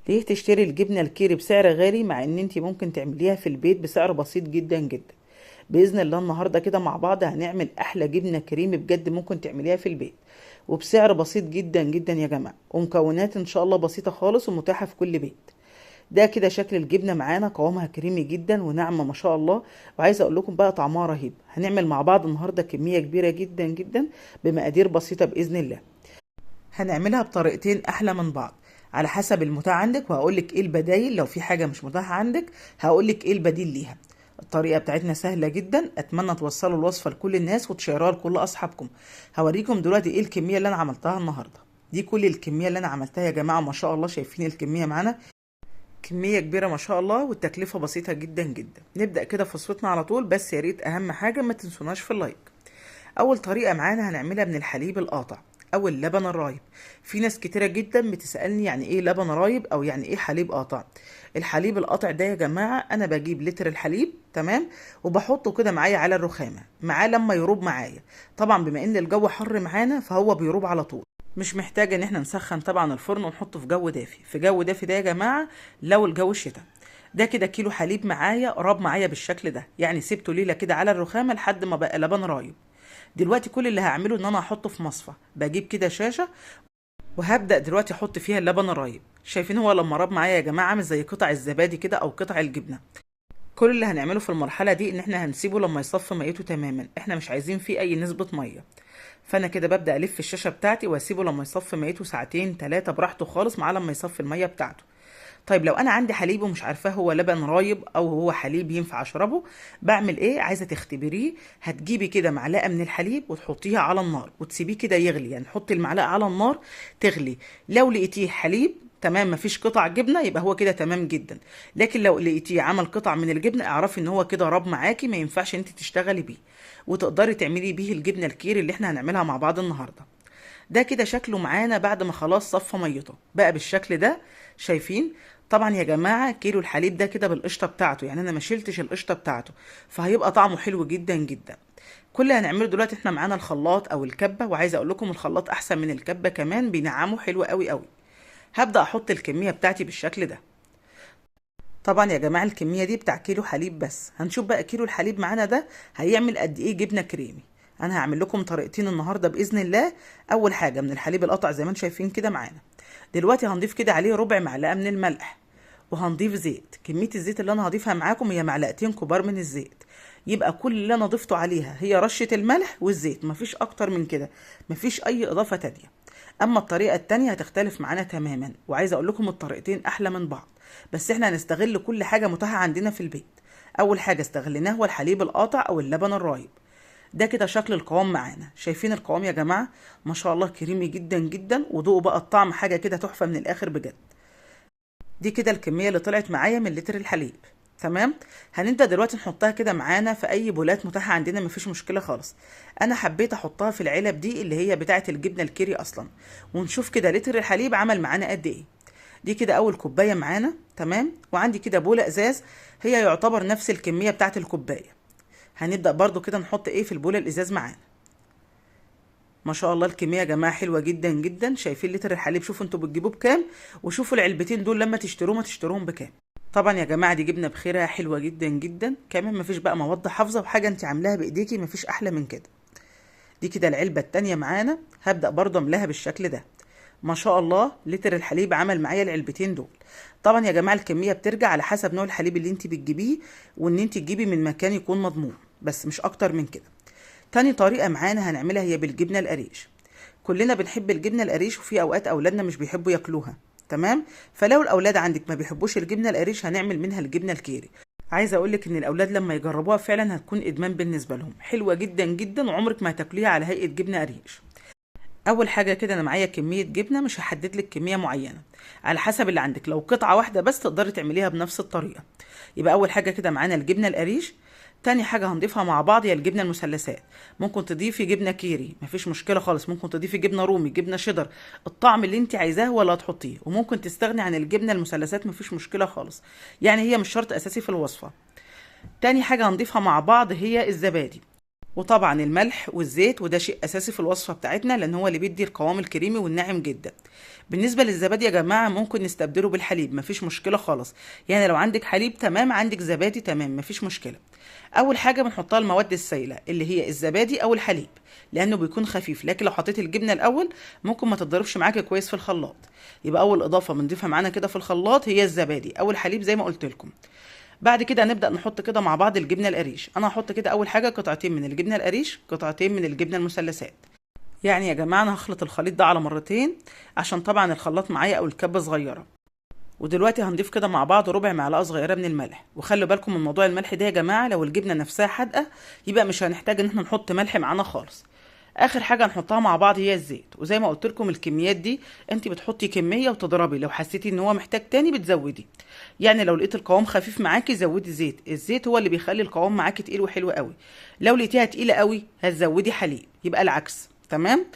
ليه تشتري الجبنة الكيري بسعر غالي مع ان انت ممكن تعمليها في البيت بسعر بسيط جدا جدا؟ بإذن الله النهاردة كده مع بعض هنعمل احلى جبنة كريمي بجد ممكن تعمليها في البيت، وبسعر بسيط جدا جدا يا جماعة، ومكونات ان شاء الله بسيطة خالص ومتاحة في كل بيت. ده كده شكل الجبنة معانا، قوامها كريمي جدا وناعمة ما شاء الله. وعايزة اقول لكم بقى طعمها رهيب. هنعمل مع بعض النهاردة كمية كبيرة جدا جدا بمقادير بسيطة بإذن الله. هنعملها بطريقتين احلى من بعض على حسب المتاح عندك، وهقولك ايه البدايل لو في حاجة مش متاحة عندك، هقولك ايه البديل ليها. الطريقة بتاعتنا سهلة جدا، اتمنى توصلوا الوصفة لكل الناس وتشيروها لكل اصحابكم. هوريكم دلوقتي ايه الكمية اللي انا عملتها النهاردة. دي كل الكمية اللي انا عملتها يا جماعة، ما شاء الله شايفين الكمية معانا كمية كبيرة ما شاء الله، والتكلفة بسيطة جدا جدا. نبدأ كده في وصفتنا على طول، بس يا ريت اهم حاجة ما تنسوناش في اللايك. اول طريقه معانا هنعملها من الحليب القاطع او اللبن الرايب. في ناس كتيره جدا بتسالني يعني ايه لبن رايب او يعني ايه حليب قاطع. الحليب القاطع ده يا جماعه انا بجيب لتر الحليب تمام، وبحطه كده معايا على الرخامه معاه لما يروب معايا. طبعا بما ان الجو حر معانا فهو بيروب على طول، مش محتاجه ان احنا نسخن طبعا الفرن ونحطه في جو دافي. في جو دافي ده يا جماعه لو الجو شتاء. ده كده كيلو حليب معايا راب معايا بالشكل ده، يعني سبته ليله كده على الرخامه لحد ما بقى لبن رايب. دلوقتي كل اللي هعمله ان انا هحطه في مصفى، بجيب كده شاشه وهبدا دلوقتي احط فيها اللبن الرايب. شايفين هو لما راب معايا يا جماعه عامل زي قطع الزبادي كده او قطع الجبنه. كل اللي هنعمله في المرحله دي ان احنا هنسيبه لما يصفي ميته تماما، احنا مش عايزين فيه اي نسبه ميه. فانا كده ببدا الف الشاشه بتاعتي واسيبه لما يصفي ميته ساعتين ثلاثه براحته خالص معاه لما يصفي الميه بتاعته. طيب لو انا عندي حليب ومش عارفاه هو لبن رايب او هو حليب ينفع اشربه، بعمل ايه؟ عايزه تختبريه، هتجيبي كده معلقه من الحليب وتحطيها على النار وتسيبيه كده يغلي، يعني حطي المعلقه على النار تغلي. لو لقيتيه حليب تمام مفيش قطع جبنه يبقى هو كده تمام جدا. لكن لو لقيتيه عمل قطع من الجبنه اعرفي ان هو كده راب معاكي، ما ينفعش انت تشتغلي بيه، وتقدري تعملي بيه الجبنه الكيري اللي احنا هنعملها مع بعض النهارده. ده كده شكله معانا بعد ما خلاص صفى ميته بقى بالشكل ده. شايفين؟ طبعا يا جماعه كيلو الحليب ده كده بالقشطه بتاعته، يعني انا ما شلتش القشطه بتاعته، فهيبقى طعمه حلو جدا جدا. كل اللي هنعمله دلوقتي احنا معانا الخلاط او الكبه، وعايزه اقول لكم الخلاط احسن من الكبه كمان، بينعمه حلو قوي قوي. هبدا احط الكميه بتاعتي بالشكل ده. طبعا يا جماعه الكميه دي بتاع كيلو حليب بس، هنشوف بقى كيلو الحليب معانا ده هيعمل قد ايه جبنه كريمي. انا هعمل لكم طريقتين النهارده باذن الله. اول حاجه من الحليب القطع زي ما انتم شايفين كده معانا. دلوقتي هنضيف كده عليه ربع معلقه من الملح، وهنضيف زيت. كميه الزيت اللي انا هضيفها معاكم هي معلقتين كبار من الزيت. يبقى كل اللي انا ضفته عليها هي رشه الملح والزيت، مفيش اكتر من كده، مفيش اي اضافه تانية. اما الطريقه التانية هتختلف معانا تماما، وعايزه اقول لكم الطريقتين احلى من بعض، بس احنا هنستغل كل حاجه متاحه عندنا في البيت. اول حاجه استغليناه هو الحليب القاطع او اللبن الرايب. ده كده شكل القوام معانا، شايفين القوام يا جماعه؟ ما شاء الله كريمي جدا جدا، وذوقوا بقى الطعم حاجه كده تحفه من الاخر بجد. دي كده الكميه اللي طلعت معايا من لتر الحليب تمام. هنبدا دلوقتي نحطها كده معانا في اي بولات متاحه عندنا، مفيش مشكله خالص. انا حبيت احطها في العلب دي اللي هي بتاعه الجبنه الكيري اصلا، ونشوف كده لتر الحليب عمل معانا قد ايه. دي كده اول كوبايه معانا تمام، وعندي كده بوله ازاز هي يعتبر نفس الكميه بتاعه الكوبايه. هنبدا برضو كده نحط ايه في البوله الازاز معانا. ما شاء الله الكميه يا جماعه حلوه جدا جدا. شايفين لتر الحليب؟ شوفوا انتوا بتجيبوه بكام، وشوفوا العلبتين دول لما تشتروهم هتشتروهم بكام. طبعا يا جماعه دي جبنه بخيرها حلوه جدا جدا كمان، مفيش بقى مواد حافظه وحاجه انت عاملاها بايديكي، مفيش احلى من كده. دي كده العلبه التانيه معانا، هبدا برضو املاها بالشكل ده. ما شاء الله لتر الحليب عمل معايا العلبتين دول. طبعا يا جماعه الكميه بترجع على حسب نوع الحليب اللي انت بتجيبيه، وان انت تجيبي من مكان يكون مضمون، بس مش اكتر من كده. تاني طريقه معانا هنعملها هي بالجبنه القريش. كلنا بنحب الجبنه القريش، وفي اوقات اولادنا مش بيحبوا ياكلوها تمام. فلو الاولاد عندك ما بيحبوش الجبنه القريش هنعمل منها الجبنه الكيري. عايزه اقول لك ان الاولاد لما يجربوها فعلا هتكون ادمان بالنسبه لهم، حلوه جدا جدا وعمرك ما هتاكليها على هيئه جبنه قريش. اول حاجه كده انا معايا كميه جبنه، مش هحدد لك كميه معينه، على حسب اللي عندك. لو قطعه واحده بس تقدري تعمليها بنفس الطريقه. يبقى اول حاجه كده معانا الجبنه القريش. تاني حاجه هنضيفها مع بعض هي الجبنه المثلثات. ممكن تضيفي جبنه كيري مفيش مشكله خالص، ممكن تضيفي جبنه رومي، جبنه شيدر، الطعم اللي انت عايزاه هو اللي هتحطيه. وممكن تستغني عن الجبنه المثلثات مفيش مشكله خالص، يعني هي مش شرط اساسي في الوصفه. تاني حاجه هنضيفها مع بعض هي الزبادي. وطبعا الملح والزيت، وده شيء اساسي في الوصفه بتاعتنا لان هو اللي بيدي القوام الكريمي والناعم جدا. بالنسبه للزبادي يا جماعه ممكن نستبدله بالحليب، مفيش مشكله خالص. يعني لو عندك حليب تمام، عندك زبادي تمام، مفيش مشكله. اول حاجه بنحطها المواد السائله اللي هي الزبادي او الحليب، لانه بيكون خفيف. لكن لو حطيت الجبنه الاول ممكن ما تتضربش معاكي كويس في الخلاط. يبقى اول اضافه بنضيفها معانا كده في الخلاط هي الزبادي او الحليب زي ما قلت لكم. بعد كده هنبدأ نحط كده مع بعض الجبنة القريش. انا هحط كده اول حاجة قطعتين من الجبنة القريش، قطعتين من الجبنة المثلثات. يعني يا جماعة انا هخلط الخليط ده على مرتين عشان طبعا الخلاط معايا او الكبة صغيرة. ودلوقتي هنضيف كده مع بعض ربع معلقة صغيرة من الملح. وخلوا بالكم من موضوع الملح ده يا جماعة، لو الجبنة نفسها حادقة يبقى مش هنحتاج ان احنا نحط ملح معانا خالص. اخر حاجه هنحطها مع بعض هي الزيت. وزي ما قلت لكم الكميات دي انت بتحطي كميه وتضربي، لو حسيتي ان هو محتاج تاني بتزودي. يعني لو لقيت القوام خفيف معاكي زودي زيت، الزيت هو اللي بيخلي القوام معاكي تقيل وحلو قوي. لو لقيتيها تقيله قوي هتزودي حليب، يبقى العكس. تمام.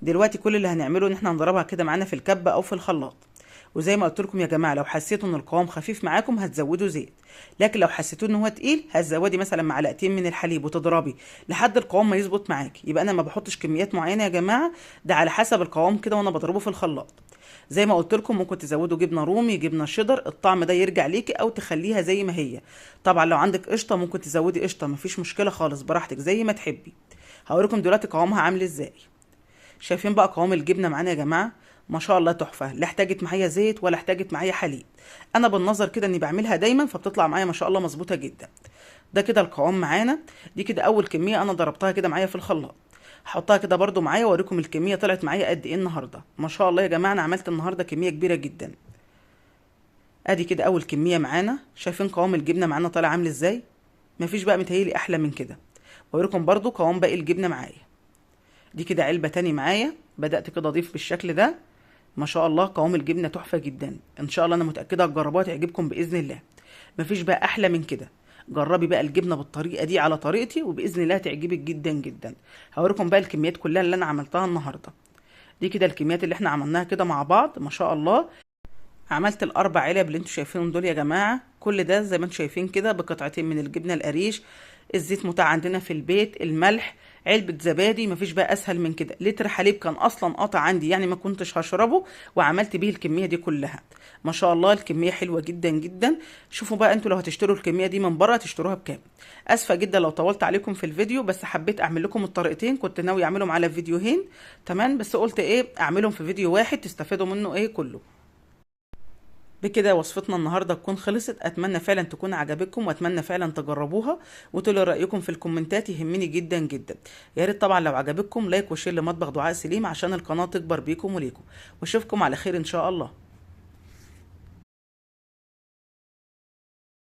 دلوقتي كل اللي هنعمله ان احنا هنضربها كده معانا في الكبه او في الخلاط. وزي ما قلت لكم يا جماعه لو حسيتوا ان القوام خفيف معاكم هتزودوا زيت، لكن لو حسيتوا ان هو تقيل هتزودي مثلا معلقتين من الحليب وتضربي لحد القوام ما يظبط معاكي. يبقى انا ما بحطش كميات معينه يا جماعه، ده على حسب القوام كده وانا بضربه في الخلاط. زي ما قلت لكم ممكن تزودوا جبنه رومي، جبنه شيدر، الطعم ده يرجع ليكي، او تخليها زي ما هي. طبعا لو عندك قشطه ممكن تزودي قشطه، مفيش مشكله خالص، براحتك زي ما تحبي. هوريكم دلوقتي قوامها عامل ازاي. شايفين بقى قوام الجبنه معانا يا جماعه؟ ما شاء الله تحفه، لا احتاجت معايا زيت ولا احتاجت معايا حليب. انا بالنظر كده اني بعملها دايما فبتطلع معايا ما شاء الله مظبوطه جدا. ده كده القوام معانا. دي كده اول كميه انا ضربتها كده معايا في الخلاط. هحطها كده برده معايا واوريكم الكميه طلعت معايا قد ايه النهارده. ما شاء الله يا جماعه انا عملت النهارده كميه كبيره جدا. ادي كده اول كميه معانا. شايفين قوام الجبنه معانا طالع عامل ازاي؟ مفيش بقى متهيلي احلى من كده. واوريكم برده قوام باقي الجبنه معايا. دي كده علبة تاني معايا، بدأت كده اضيف بالشكل ده. ما شاء الله قوام الجبنة تحفة جدا. ان شاء الله انا متأكدة هتجربوها تعجبكم بإذن الله. مفيش بقى احلى من كده. جربي بقى الجبنة بالطريقة دي على طريقتي وبإذن الله تعجبك جدا جدا. هوريكم بقى الكميات كلها اللي انا عملتها النهاردة. دي كده الكميات اللي احنا عملناها كده مع بعض ما شاء الله. عملت الاربع علب اللي انتوا شايفينهم دول يا جماعه، كل ده زي ما انتوا شايفين كده بقطعتين من الجبنه القريش، الزيت متاع عندنا في البيت، الملح، علبه زبادي. مفيش بقى اسهل من كده. لتر حليب كان اصلا قاطع عندي يعني ما كنتش هشربه، وعملت بيه الكميه دي كلها. ما شاء الله الكميه حلوه جدا جدا. شوفوا بقى انتوا لو هتشتروا الكميه دي من بره هتشتروها بكام. اسفه جدا لو طولت عليكم في الفيديو، بس حبيت اعمل لكم الطريقتين. كنت ناوي اعملهم على فيديوهين تمام، بس قلت ايه اعملهم في فيديو واحد تستفادوا منه ايه كله. بكده وصفتنا النهارده تكون خلصت. اتمنى فعلا تكون عجبتكم، واتمنى فعلا تجربوها وتقولوا رايكم في الكومنتات، يهمني جدا جدا. يا ريت طبعا لو عجبتكم لايك وشير لمطبخ دعاء سليم عشان القناه تكبر بيكم وليكم. واشوفكم على خير ان شاء الله.